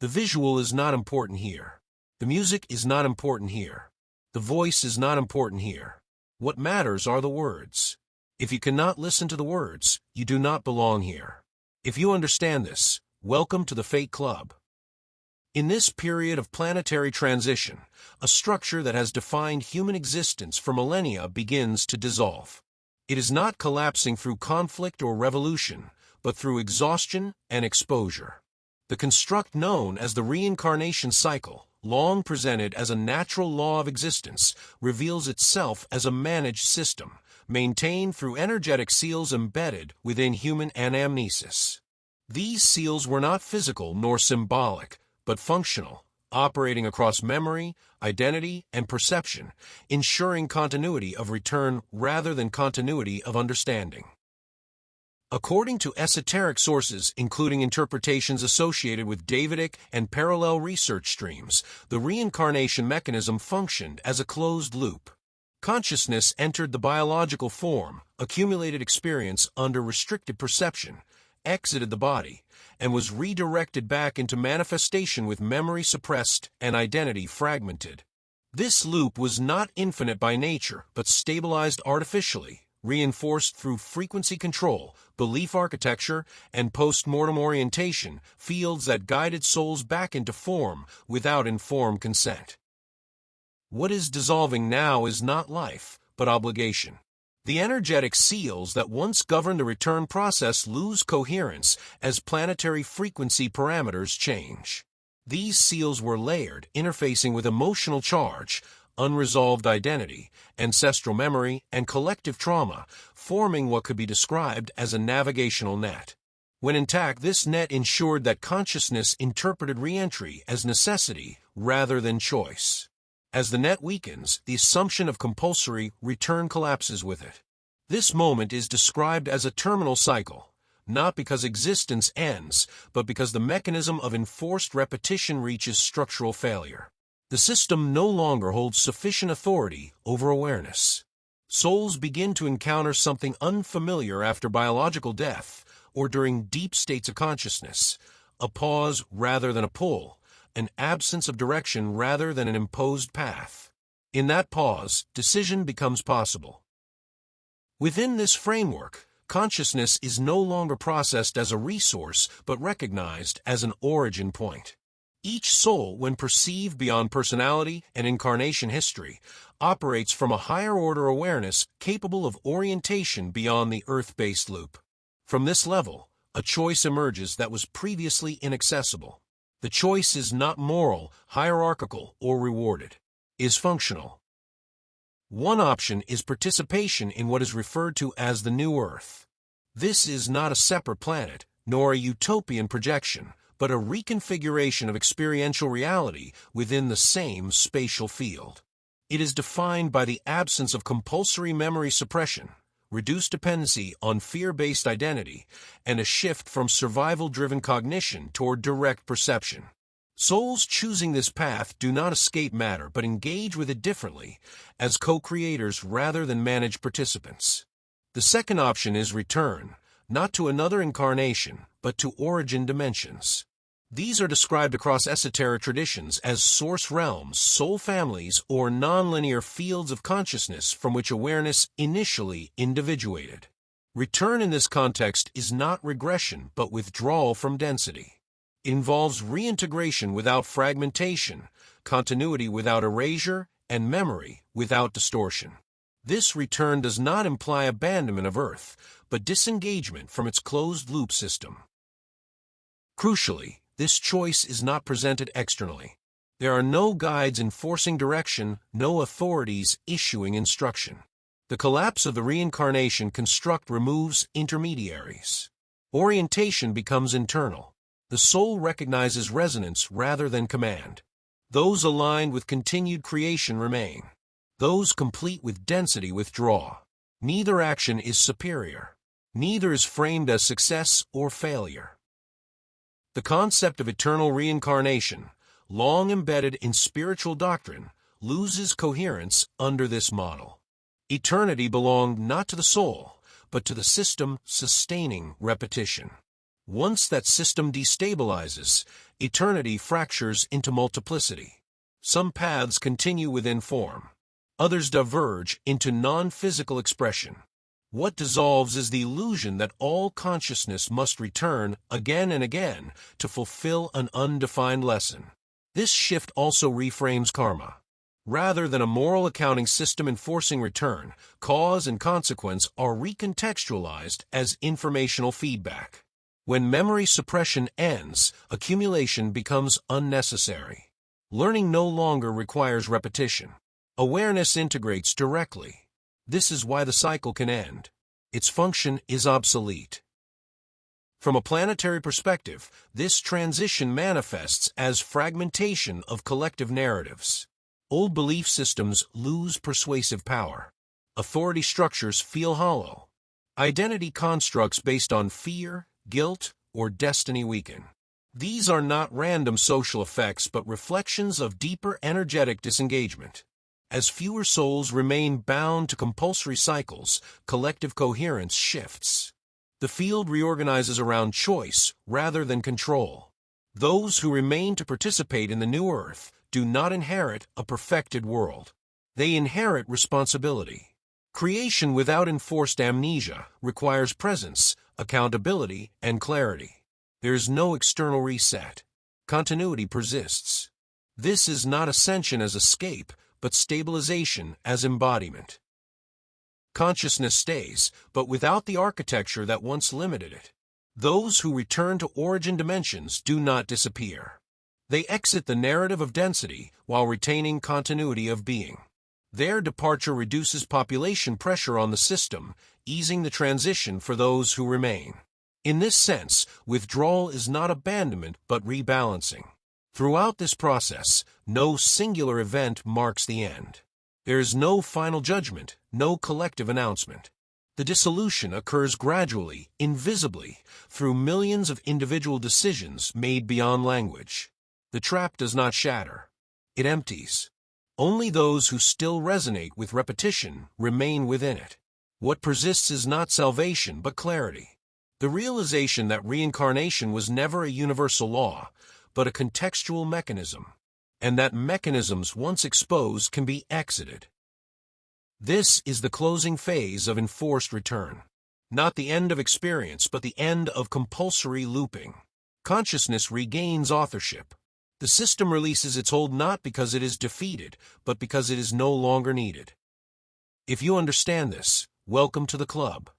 The visual is not important here. The music is not important here. The voice is not important here. What matters are the words. If you cannot listen to the words, you do not belong here. If you understand this, welcome to the Fate Club. In this period of planetary transition, a structure that has defined human existence for millennia begins to dissolve. It is not collapsing through conflict or revolution, but through exhaustion and exposure. The construct known as the reincarnation cycle, long presented as a natural law of existence, reveals itself as a managed system, maintained through energetic seals embedded within human anamnesis. These seals were not physical nor symbolic, but functional, operating across memory, identity, and perception, ensuring continuity of return rather than continuity of understanding. According to esoteric sources, including interpretations associated with Davidic and parallel research streams, the reincarnation mechanism functioned as a closed loop. Consciousness entered the biological form, accumulated experience under restricted perception, exited the body, and was redirected back into manifestation with memory suppressed and identity fragmented. This loop was not infinite by nature, but stabilized artificially, reinforced through frequency control, belief architecture, and post-mortem orientation, fields that guided souls back into form without informed consent. What is dissolving now is not life, but obligation. The energetic seals that once governed the return process lose coherence as planetary frequency parameters change. These seals were layered, interfacing with emotional charge, unresolved identity, ancestral memory, and collective trauma, forming what could be described as a navigational net. When intact, this net ensured that consciousness interpreted re-entry as necessity rather than choice. As the net weakens, the assumption of compulsory return collapses with it. This moment is described as a terminal cycle, not because existence ends, but because the mechanism of enforced repetition reaches structural failure. The system no longer holds sufficient authority over awareness. Souls begin to encounter something unfamiliar after biological death or during deep states of consciousness, a pause rather than a pull, an absence of direction rather than an imposed path. In that pause, decision becomes possible. Within this framework, consciousness is no longer processed as a resource but recognized as an origin point. Each soul, when perceived beyond personality and incarnation history, operates from a higher-order awareness capable of orientation beyond the earth-based loop. From this level, a choice emerges that was previously inaccessible. The choice is not moral, hierarchical, or rewarded. It is functional. One option is participation in what is referred to as the New Earth. This is not a separate planet, nor a utopian projection, but a reconfiguration of experiential reality within the same spatial field. It is defined by the absence of compulsory memory suppression, reduced dependency on fear-based identity, and a shift from survival-driven cognition toward direct perception. Souls choosing this path do not escape matter but engage with it differently, as co-creators rather than managed participants. The second option is return, not to another incarnation, but to origin dimensions. These are described across esoteric traditions as source realms, soul families, or nonlinear fields of consciousness from which awareness initially individuated. Return in this context is not regression but withdrawal from density. It involves reintegration without fragmentation, continuity without erasure, and memory without distortion. This return does not imply abandonment of Earth, but disengagement from its closed-loop system. Crucially, this choice is not presented externally. There are no guides enforcing direction, no authorities issuing instruction. The collapse of the reincarnation construct removes intermediaries. Orientation becomes internal. The soul recognizes resonance rather than command. Those aligned with continued creation remain. Those complete with density withdraw. Neither action is superior. Neither is framed as success or failure. The concept of eternal reincarnation, long embedded in spiritual doctrine, loses coherence under this model. Eternity belonged not to the soul, but to the system sustaining repetition. Once that system destabilizes, Eternity fractures into multiplicity. Some paths continue within form. Others diverge into non-physical expression. What dissolves is the illusion that all consciousness must return again and again to fulfill an undefined lesson. This shift also reframes karma. Rather than a moral accounting system enforcing return, cause and consequence are recontextualized as informational feedback. When memory suppression ends, accumulation becomes unnecessary. Learning no longer requires repetition. Awareness integrates directly. This is why the cycle can end. Its function is obsolete. From a planetary perspective, this transition manifests as fragmentation of collective narratives. Old belief systems lose persuasive power. Authority structures feel hollow. Identity constructs based on fear, guilt, or destiny weaken. These are not random social effects but reflections of deeper energetic disengagement. As fewer souls remain bound to compulsory cycles, collective coherence shifts. The field reorganizes around choice rather than control. Those who remain to participate in the new earth do not inherit a perfected world. They inherit responsibility. Creation without enforced amnesia requires presence, accountability, and clarity. There is no external reset. Continuity persists. This is not ascension as escape, but stabilization as embodiment. Consciousness stays, but without the architecture that once limited it. Those who return to origin dimensions do not disappear. They exit the narrative of density while retaining continuity of being. Their departure reduces population pressure on the system, easing the transition for those who remain. In this sense, withdrawal is not abandonment but rebalancing. Throughout this process, no singular event marks the end. There is no final judgment, no collective announcement. The dissolution occurs gradually, invisibly, through millions of individual decisions made beyond language. The trap does not shatter. It empties. Only those who still resonate with repetition remain within it. What persists is not salvation but clarity. The realization that reincarnation was never a universal law, but a contextual mechanism, and that mechanisms once exposed can be exited. This is the closing phase of enforced return. Not the end of experience, but the end of compulsory looping. Consciousness regains authorship. The system releases its hold not because it is defeated, but because it is no longer needed. If you understand this, welcome to the club.